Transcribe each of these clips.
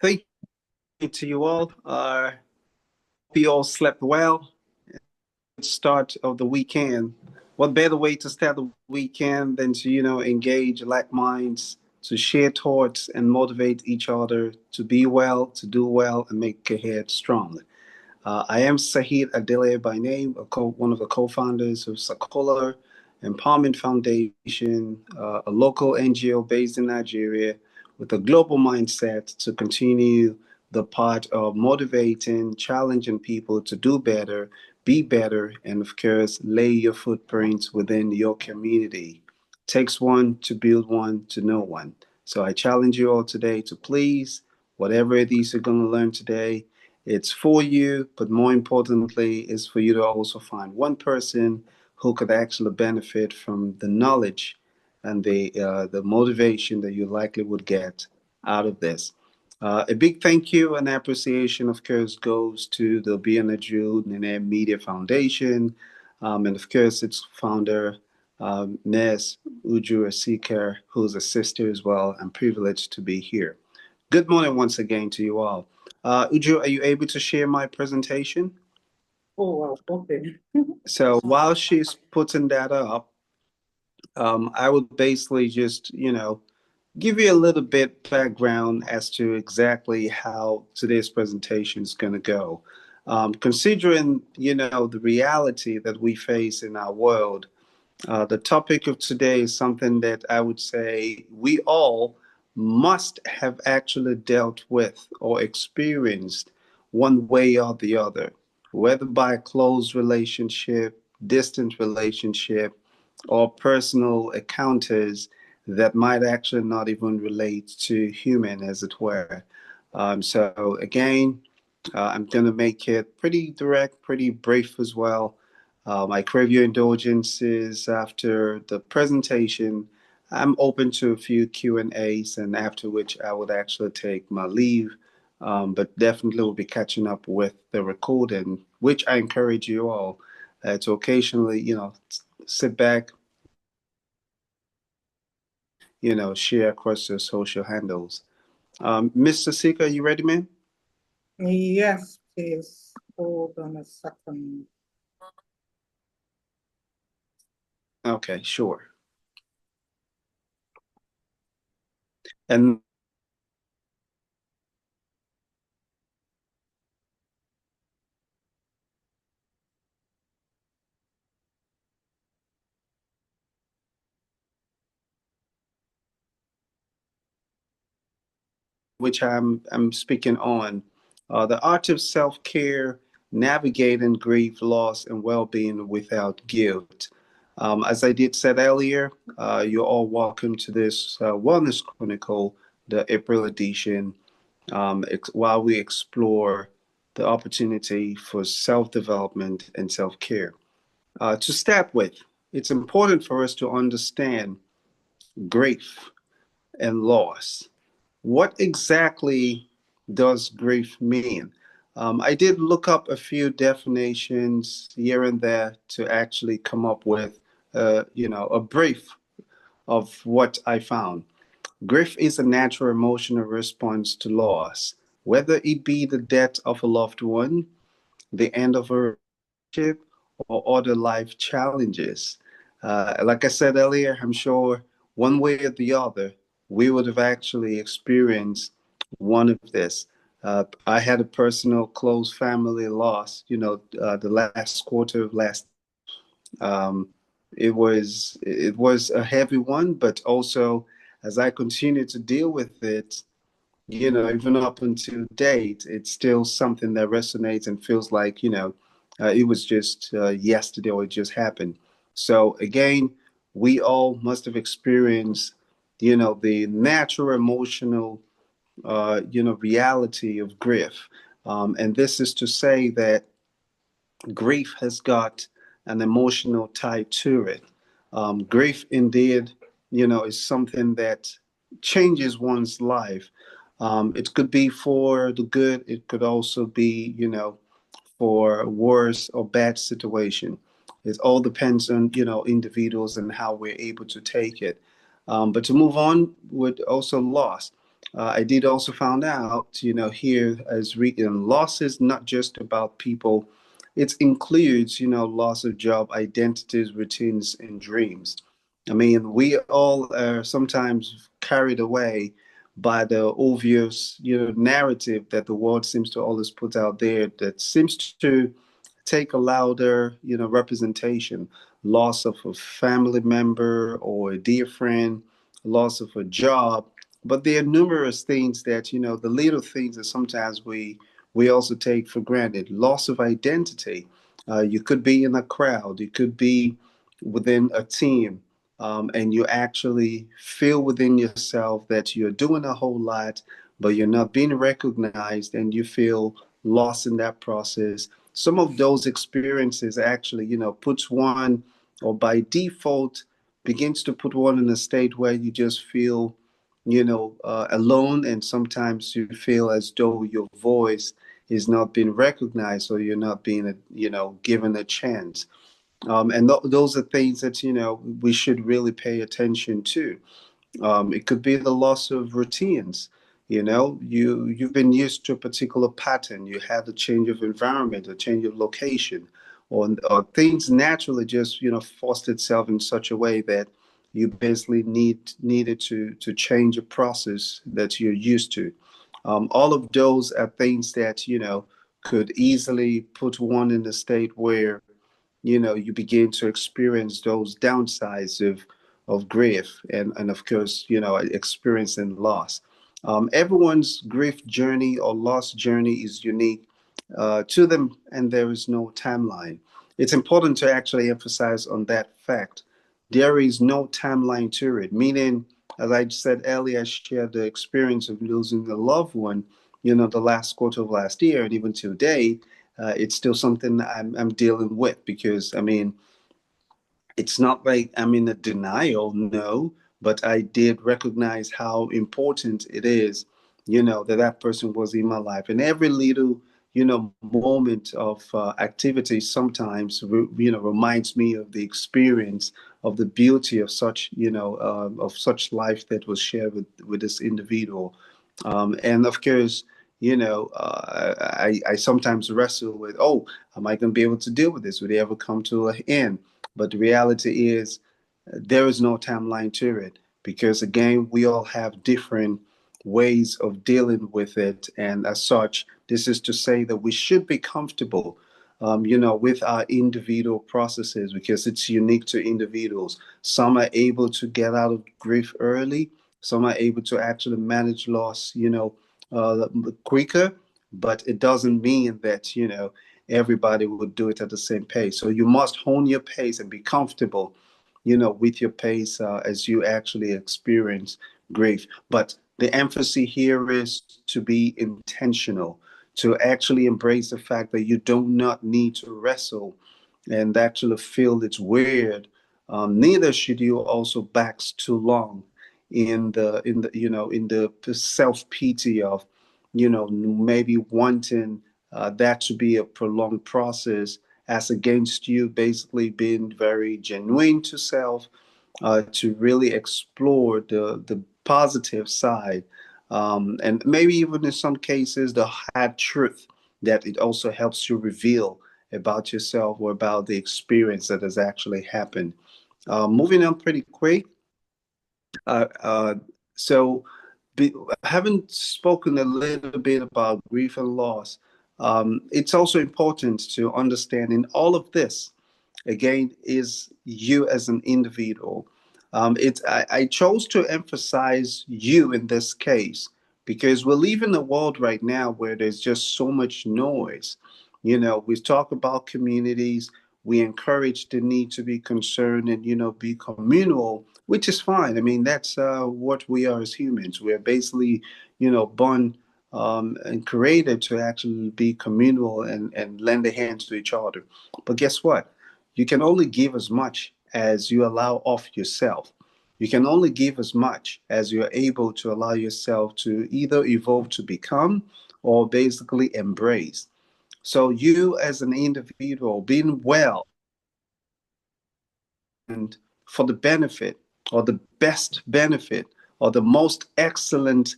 Thank you to you all. Hope you all slept well. Start of the weekend. What better way to start the weekend than to, engage like minds, to share thoughts and motivate each other to be well, to do well, and make ahead strong. I am Saheed Adeleye by name, one of the co-founders of SahKola Empowerment Foundation, a local NGO based in Nigeria with a global mindset to continue the part of motivating, challenging people to do better, be better, and of course, lay your footprints within your community. Takes one to build one to know one. So I challenge you all today to please, whatever it is you're going to learn today, it's for you, but more importantly, is for you to also find one person who could actually benefit from the knowledge and the motivation that you likely would get out of this. A big thank you and appreciation, of course, goes to the Beyond Jude and Media Foundation, and of course, its founder, Ms. Uju Asika, who's a sister as well. I'm privileged to be here. Good morning once again to you all. Uju, are you able to share my presentation? Oh, wow. Okay. So while she's putting that up, I would basically just, give you a little bit background as to exactly how today's presentation is going to go. Considering, the reality that we face in our world, the topic of today is something that I would say we all must have actually dealt with or experienced one way or the other, whether by close relationship, distant relationship, or personal encounters that might actually not even relate to human, as it were. So again, I'm going to make it pretty direct, pretty brief as well. I crave your indulgences after the presentation. I'm open to a few Q&As, and after which I would actually take my leave. But definitely will be catching up with the recording, which I encourage you all to occasionally, sit back, share across your social handles. Mr. Sika, you ready, man? Yes, please. Hold on a second. Okay, sure. And which I'm speaking on, the art of self-care, navigating grief, loss, and well-being without guilt. As I did said earlier, you're all welcome to this Wellness Chronicle, the April edition, while we explore the opportunity for self-development and self-care. To start with, it's important for us to understand grief and loss. What exactly does grief mean? I did look up a few definitions here and there to actually come up with, a brief of what I found. Grief is a natural emotional response to loss, whether it be the death of a loved one, the end of a relationship, or other life challenges. Like I said earlier, I'm sure one way or the other, we would have actually experienced one of this. I had a personal close family loss, the last quarter of last. Um, it was a heavy one, but also as I continue to deal with it, even up until date, it's still something that resonates and feels like, it was just yesterday or it just happened. So again, we all must have experienced, the natural emotional, reality of grief. And this is to say that grief has got an emotional tie to it. Grief, indeed, is something that changes one's life. It could be for the good. It could also be, for worse or bad situation. It all depends on, individuals and how we're able to take it. But to move on with also loss. I did also found out, here as written, loss is not just about people. It includes, loss of job, identities, routines, and dreams. I mean, we all are sometimes carried away by the obvious, narrative that the world seems to always put out there that seems to take a louder, representation. Loss of a family member or a dear friend, loss of a job. But there are numerous things that, the little things that sometimes we also take for granted. Loss of identity. You could be in a crowd, you could be within a team, and you actually feel within yourself that you're doing a whole lot, but you're not being recognized, and you feel lost in that process. Some of those experiences actually, puts one, or by default, begins to put one in a state where you just feel, alone, and sometimes you feel as though your voice is not being recognized, or you're not being, given a chance. And those are things that, we should really pay attention to. It could be the loss of routines. You've been used to a particular pattern. You had a change of environment, a change of location, or things naturally just forced itself in such a way that you basically needed to change a process that you're used to. All of those are things that could easily put one in a state where you begin to experience those downsides of grief, and of course, experiencing loss. Everyone's grief journey or loss journey is unique to them, and there is no timeline. It's important to actually emphasize on that fact. There is no timeline to it, meaning, as I said earlier, I shared the experience of losing a loved one, the last quarter of last year, and even today, it's still something I'm dealing with, because I mean, it's not like I'm in a denial, no, but I did recognize how important it is, that that person was in my life. And every little, moment of activity sometimes, reminds me of the experience, of the beauty of such, of such life that was shared with this individual. And of course, I sometimes wrestle with, oh, am I going to be able to deal with this? Would it ever come to an end? But the reality is, there is no timeline to it, because, again, we all have different ways of dealing with it. And as such, this is to say that we should be comfortable, with our individual processes, because it's unique to individuals. Some are able to get out of grief early, some are able to actually manage loss, quicker, but it doesn't mean that, everybody would do it at the same pace. So you must hone your pace and be comfortable, with your pace as you actually experience grief. But the emphasis here is to be intentional, to actually embrace the fact that you do not need to wrestle and actually feel it's weird. Neither should you also bax too long in the self pity of, maybe wanting that to be a prolonged process, as against you basically being very genuine to self, to really explore the positive side, and maybe even in some cases the hard truth that it also helps you reveal about yourself or about the experience that has actually happened. Moving on pretty quick. So, having spoken a little bit about grief and loss, it's also important to understand in all of this, again, is you as an individual. I chose to emphasize you in this case because we live in a world right now where there's just so much noise. We talk about communities, we encourage the need to be concerned and, be communal, which is fine. I mean, that's what we are as humans. We are basically, born and created to actually be communal and lend a hand to each other. But guess what? You can only give as much as you allow of yourself. You can only give as much as you're able to allow yourself to either evolve to become or basically embrace. So, you as an individual being well and for the benefit or the best benefit or the most excellent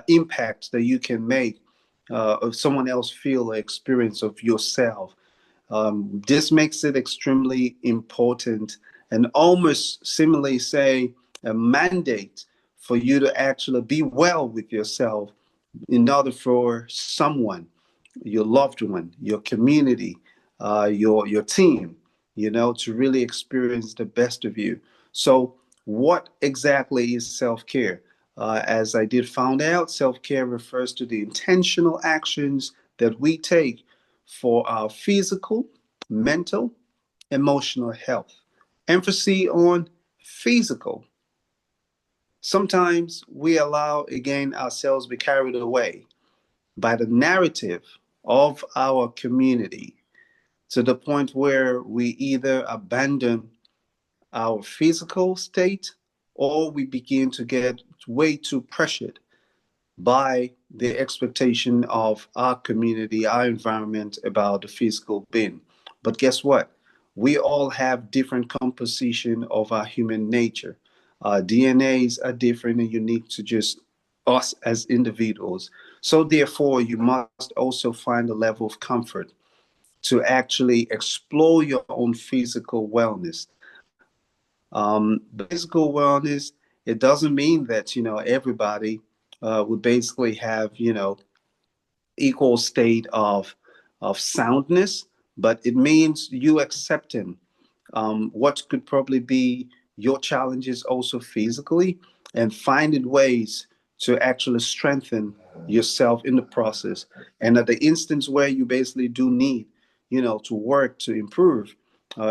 impact that you can make of someone else feel or experience of yourself. This makes it extremely important and almost similarly say a mandate for you to actually be well with yourself in order for someone, your loved one, your community, your team, to really experience the best of you. So, what exactly is self care? As I did found out, self care refers to the intentional actions that we take for our physical, mental, emotional health. Emphasis on physical. Sometimes we allow again ourselves be carried away by the narrative of our community to the point where we either abandon our physical state or we begin to get way too pressured by the expectation of our community, our environment about the physical being. But guess what? We all have different composition of our human nature. Our DNAs are different and unique to just us as individuals. So therefore, you must also find a level of comfort to actually explore your own physical wellness. The physical wellness, it doesn't mean that, everybody would basically have, equal state of soundness, but it means you accepting what could probably be your challenges also physically and finding ways to actually strengthen yourself in the process. And at the instance where you basically do need, to work to improve,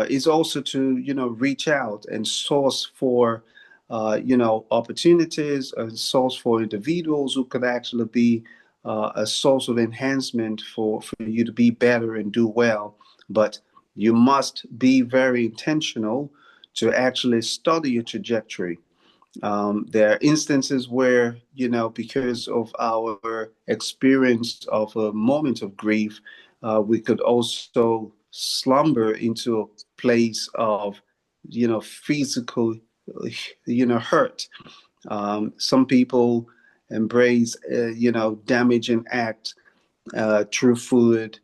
is also to, reach out and source for, opportunities and source for individuals who could actually be a source of enhancement for you to be better and do well. But you must be very intentional to actually study your trajectory. There are instances where, because of our experience of a moment of grief, we could also slumber into a place of, physical, hurt. Some people embrace, damaging acts through food,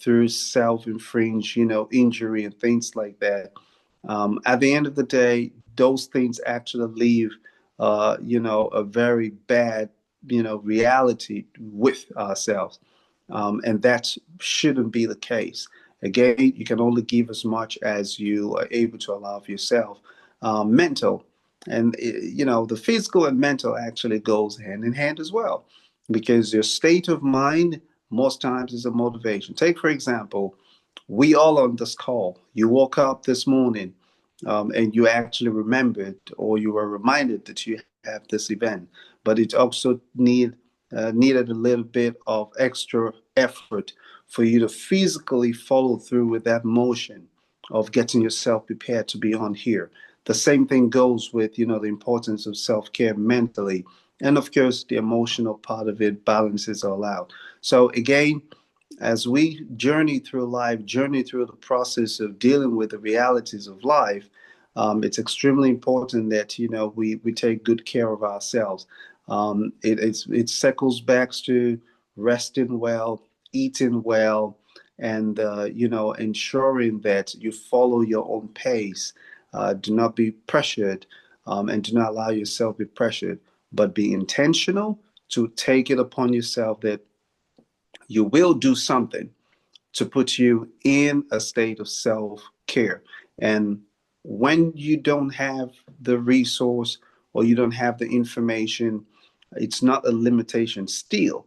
through self-infringe, injury and things like that. At the end of the day, those things actually leave, a very bad, reality with ourselves. And that shouldn't be the case. Again, you can only give as much as you are able to allow of yourself. Mental, and the physical and mental actually goes hand in hand as well, because your state of mind most times is a motivation. Take for example, we all on this call. You woke up this morning, and you actually remembered or you were reminded that you have this event, but it also needed a little bit of extra effort for you to physically follow through with that motion of getting yourself prepared to be on here. The same thing goes with, the importance of self-care mentally. And of course, the emotional part of it balances all out. So again, as we journey through life, journey through the process of dealing with the realities of life, it's extremely important that we take good care of ourselves. It circles back to resting well, eating well, and ensuring that you follow your own pace. Do not be pressured, and do not allow yourself to be pressured, but be intentional to take it upon yourself that you will do something to put you in a state of self care. And when you don't have the resource or you don't have the information, it's not a limitation. Still,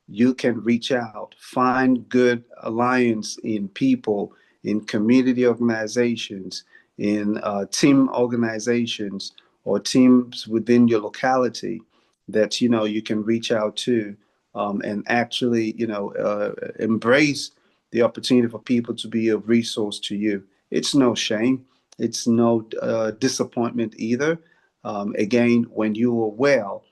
you can reach out, find good alliance in people, in community organizations, in team organizations, or teams within your locality that you can reach out to, and actually embrace the opportunity for people to be a resource to you. It's no shame. It's no disappointment either. Again, when you are well,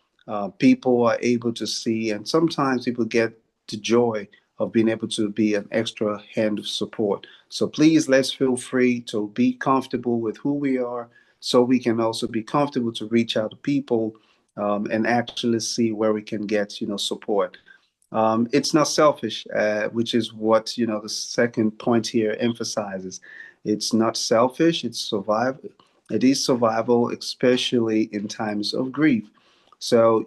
people are able to see, and sometimes people get the joy of being able to be an extra hand of support. So please, let's feel free to be comfortable with who we are so we can also be comfortable to reach out to people and actually see where we can get, support. It's not selfish, which is what, the second point here emphasizes. It's not selfish, it's survival. It is survival, especially in times of grief. So,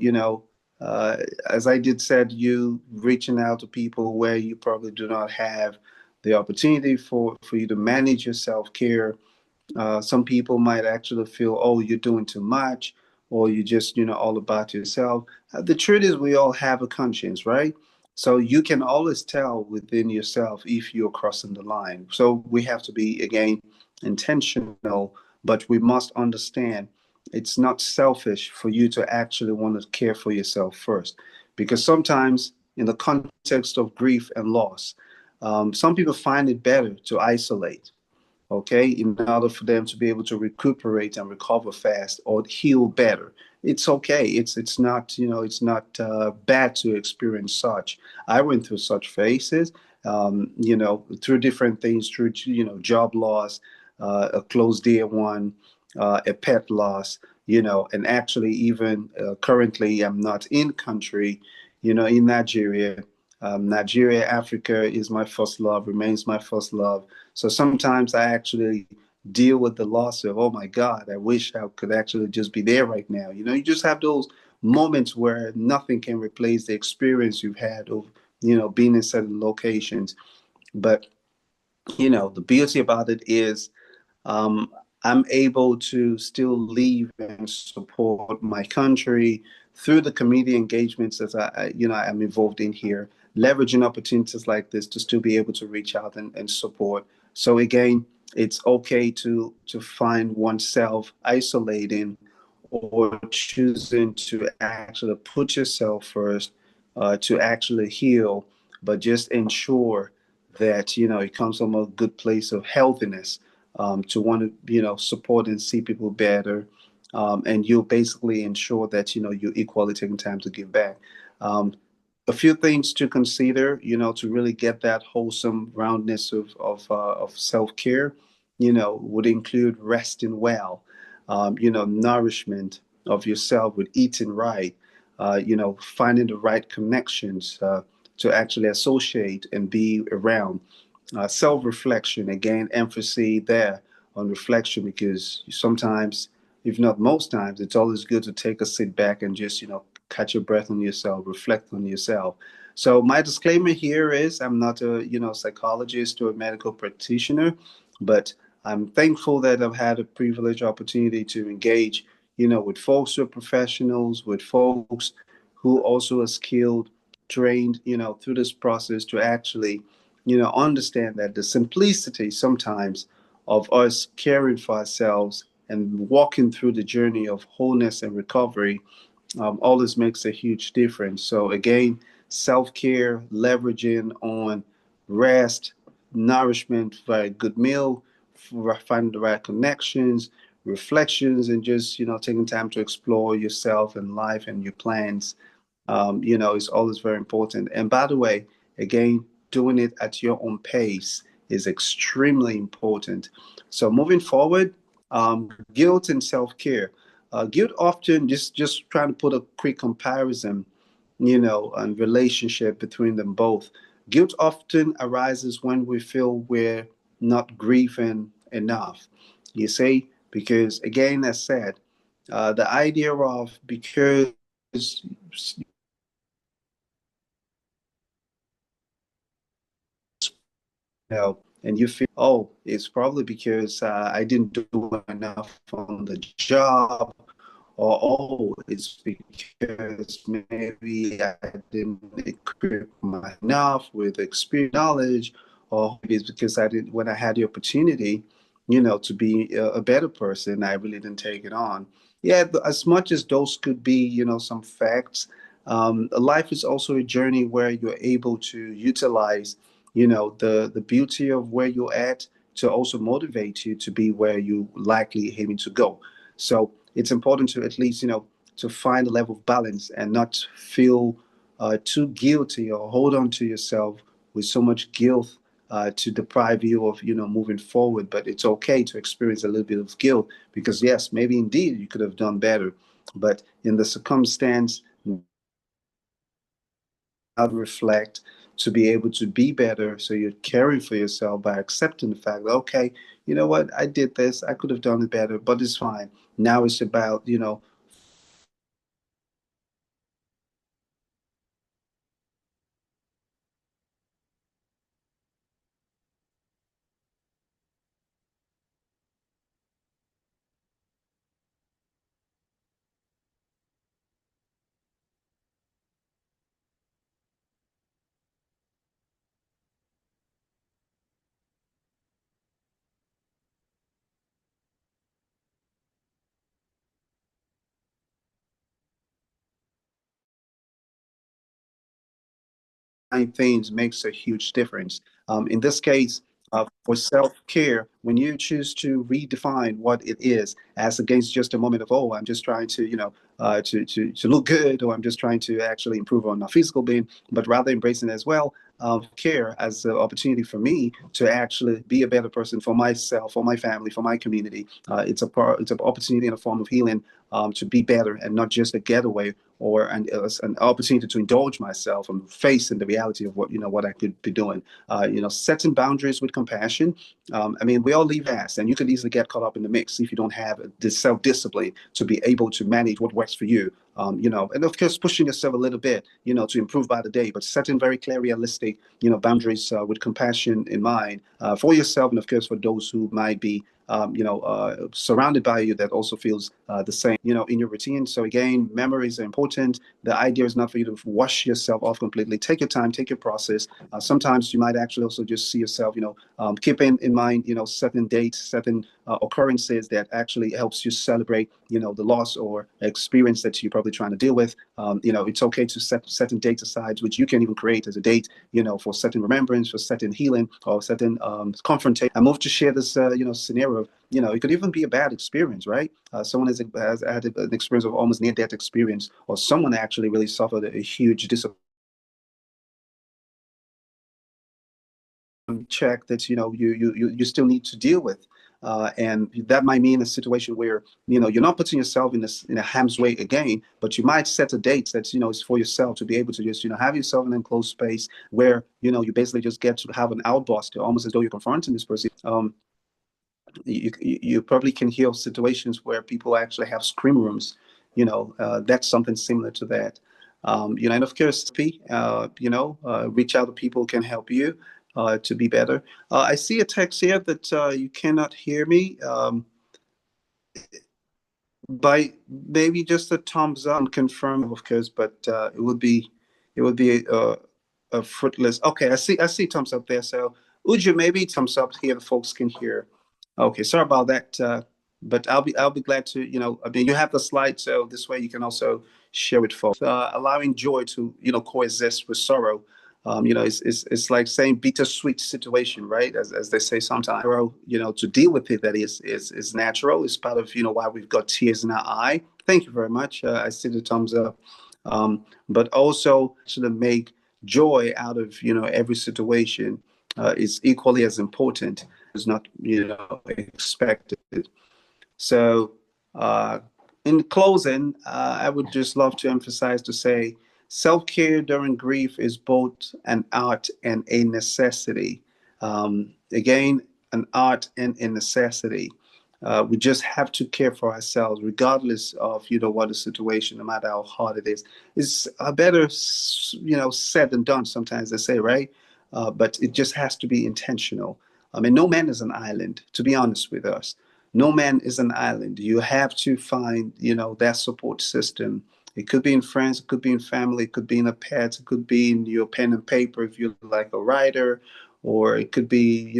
uh, as I did said, you reaching out to people where you probably do not have the opportunity for you to manage your self-care. Some people might actually feel, oh, you're doing too much, or you just, all about yourself. The truth is, we all have a conscience, right? So you can always tell within yourself if you're crossing the line. So we have to be, again, intentional, but we must understand it's not selfish for you to actually want to care for yourself first. Because sometimes, in the context of grief and loss, some people find it better to isolate, okay, in order for them to be able to recuperate and recover fast or heal better. It's okay. It's not, it's not bad to experience such. I went through such phases, through different things, through, job loss, a close dear one, a pet loss, and actually even currently I'm not in country, in Nigeria. Nigeria, Africa is my first love, remains my first love. So sometimes I actually deal with the loss of, oh my God, I wish I could actually just be there right now. You just have those moments where nothing can replace the experience you've had of, being in certain locations. But, the beauty about it is um, I'm able to still leave and support my country through the community engagements that I'm involved in here, leveraging opportunities like this to still be able to reach out and support. So again, it's okay to find oneself isolating or choosing to actually put yourself first to actually heal, but just ensure that it comes from a good place of healthiness, to want to support and see people better, and you'll basically ensure that you're equally taking time to give back. Um, a few things to consider, to really get that wholesome roundness of self care, would include resting well, nourishment of yourself with eating right, finding the right connections to actually associate and be around. Self reflection, again, emphasis there on reflection, because sometimes, if not most times, it's always good to take a sit back and just, catch your breath on yourself, reflect on yourself. So, my disclaimer here is I'm not a, psychologist or a medical practitioner, but I'm thankful that I've had a privileged opportunity to engage, with folks who are professionals, with folks who also are skilled, trained, through this process to actually understand that the simplicity sometimes of us caring for ourselves and walking through the journey of wholeness and recovery always makes a huge difference. So, again, self care, leveraging on rest, nourishment via good meal, finding the right connections, reflections, and just, taking time to explore yourself and life and your plans, is always very important. And by the way, again, doing it at your own pace is extremely important. So moving forward, guilt and self-care. Guilt often, just trying to put a quick comparison, and relationship between them both. Guilt often arises when we feel we're not grieving enough. You see, because again, as said, the idea of because and you feel, oh, it's probably because I didn't do enough on the job, or oh, it's because maybe I didn't equip my enough with experience, knowledge, or maybe it's because I didn't, when I had the opportunity, to be a better person, I really didn't take it on. Yeah, as much as those could be, some facts, life is also a journey where you're able to utilize, the beauty of where you're at to also motivate you to be where you likely aiming to go. So it's important to at least, to find a level of balance and not feel too guilty or hold on to yourself with so much guilt to deprive you of, moving forward. But it's okay to experience a little bit of guilt because yes, maybe indeed you could have done better. But in the circumstance, how to reflect, to be able to be better, so you're caring for yourself by accepting the fact that, okay, you know what, I did this, I could have done it better, but it's fine. Now it's about, things makes a huge difference. In this case, for self-care, when you choose to redefine what it is, as against just a moment of, oh, I'm just trying to, to look good, or I'm just trying to actually improve on my physical being, but rather embracing as well, care as an opportunity for me to actually be a better person for myself, for my family, for my community. It's an opportunity in a form of healing, to be better, and not just a getaway or an opportunity to indulge myself and facing the reality of what I could be doing. Setting boundaries with compassion. I mean, we all leave fast, and you could easily get caught up in the mix if you don't have the self-discipline to be able to manage what works for you. And of course, pushing yourself a little bit, to improve by the day, but setting very clear, realistic, boundaries with compassion in mind, for yourself, and of course for those who might be surrounded by you that also feels the same, in your routine. So again, memories are important. The idea is not for you to wash yourself off completely. Take your time, take your process. Sometimes you might actually also just see yourself, keeping in mind, certain dates, certain occurrences that actually helps you celebrate, the loss or experience that you're probably trying to deal with. It's okay to set certain dates aside, which you can even create as a date, for certain remembrance, for certain healing, or certain confrontation. I moved to share this, scenario. It could even be a bad experience, right? Someone has had an experience of almost near-death experience, or someone actually really suffered a huge disappointment. Check that you still need to deal with, and that might mean a situation where you're not putting yourself in a harm's way again, but you might set a date that is for yourself to be able to just have yourself in an enclosed space where you basically just get to have an outburst, almost as though you're confronting this person. You probably can hear situations where people actually have scream rooms. That's something similar to that. And of course, reach out to people who can help you to be better. I see a text here that you cannot hear me. By maybe just a thumbs up and confirm, of course, but it would be a fruitless. Okay, I see thumbs up there. So Uju, maybe thumbs up here, the folks can hear. Okay, sorry about that. But I'll be glad to, I mean, you have the slide, so this way you can also share with folks. Allowing joy to coexist with sorrow. It's like saying bittersweet situation, right? As they say sometimes. To deal with it, that is natural. It's part of why we've got tears in our eye. Thank you very much. I see the thumbs up. But also to make joy out of every situation is equally as important. It's not expected. So, in closing, I would just love to emphasize to say self care during grief is both an art and a necessity. Again, an art and a necessity. We just have to care for ourselves, regardless of what the situation, no matter how hard it is. It's better, said than done. Sometimes they say, right? But it just has to be intentional. I mean, no man is an island. To be honest with us, no man is an island. You have to find, that support system. It could be in friends, it could be in family, it could be in a pet, it could be in your pen and paper if you're like a writer, or it could be,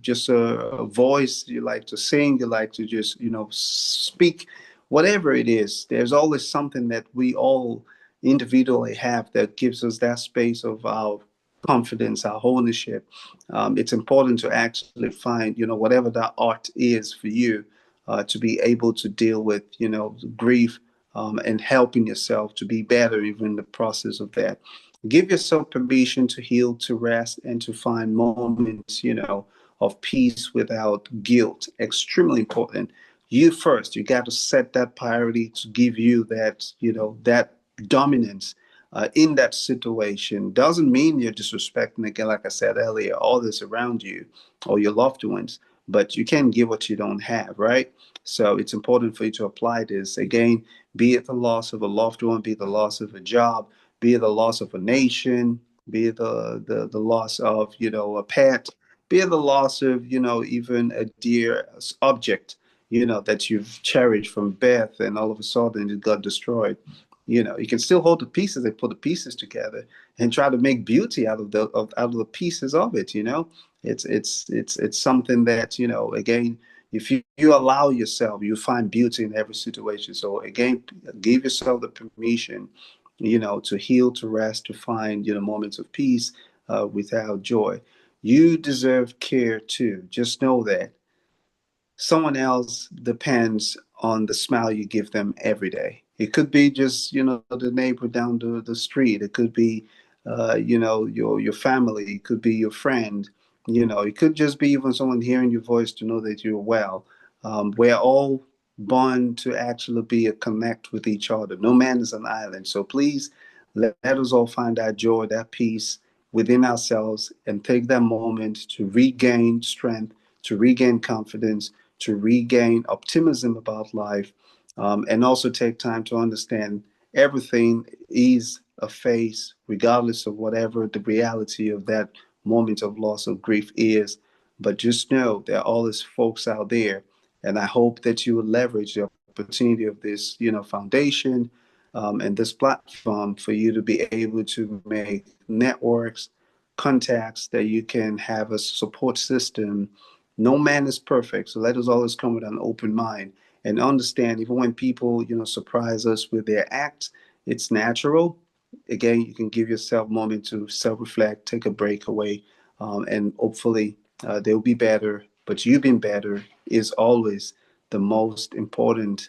just a voice you like to sing, you like to just, speak, whatever it is. There's always something that we all individually have that gives us that space of our confidence, our ownership. It's important to actually find, whatever that art is for you, to be able to deal with, grief, and helping yourself to be better even in the process of that. Give yourself permission to heal, to rest, and to find moments, of peace without guilt. Extremely important. you first. You got to set that priority to give you that, that dominance in that situation. Doesn't mean you're disrespecting, again, like I said earlier, all this around you or your loved ones, but you can't give what you don't have, right? So it's important for you to apply this. Again, be it the loss of a loved one, be it the loss of a job, be it the loss of a nation, be it the loss of, a pet, be it the loss of, even a dear object, that you've cherished from birth and all of a sudden it got destroyed. You can still hold the pieces and put the pieces together and try to make beauty out of the pieces of it. It's something that, again, if you allow yourself, you find beauty in every situation. So again, give yourself the permission, to heal, to rest, to find, moments of peace without joy. You deserve care too. Just know that someone else depends on the smile you give them every day. It could be just, the neighbor down the street. It could be, your family. It could be your friend. It could just be even someone hearing your voice to know that you're well. We're all born to actually be a connect with each other. No man is an island. So please let us all find that joy, that peace within ourselves and take that moment to regain strength, to regain confidence, to regain optimism about life, and also take time to understand everything is a phase, regardless of whatever the reality of that moment of loss of grief is. But just know there are always folks out there, and I hope that you will leverage the opportunity of this, foundation and this platform for you to be able to make networks, contacts that you can have a support system. No man is perfect, so let us always come with an open mind and understand. Even when people, surprise us with their acts, it's natural. Again, you can give yourself a moment to self-reflect, take a break away, and hopefully they'll be better. But you being better is always the most important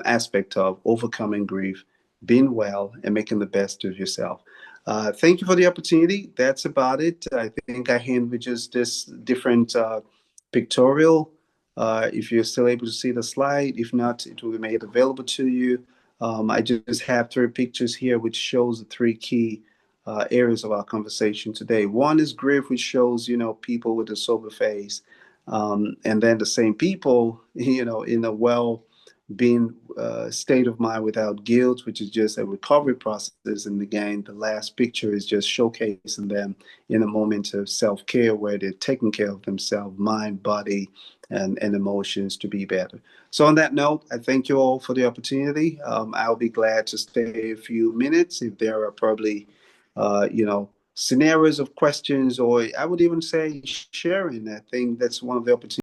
aspect of overcoming grief, being well, and making the best of yourself. Thank you for the opportunity. That's about it. I think I hand with just this different pictorial. If you're still able to see the slide, if not, it will be made available to you. I just have three pictures here, which shows the three key areas of our conversation today. One is grief, which shows, people with a sober face, and then the same people, in a well being state of mind without guilt, which is just a recovery process. And again, the last picture is just showcasing them in a moment of self care where they're taking care of themselves, mind, body, and emotions to be better. So, on that note, I thank you all for the opportunity. I'll be glad to stay a few minutes if there are probably, scenarios of questions, or I would even say sharing. I think that's one of the opportunities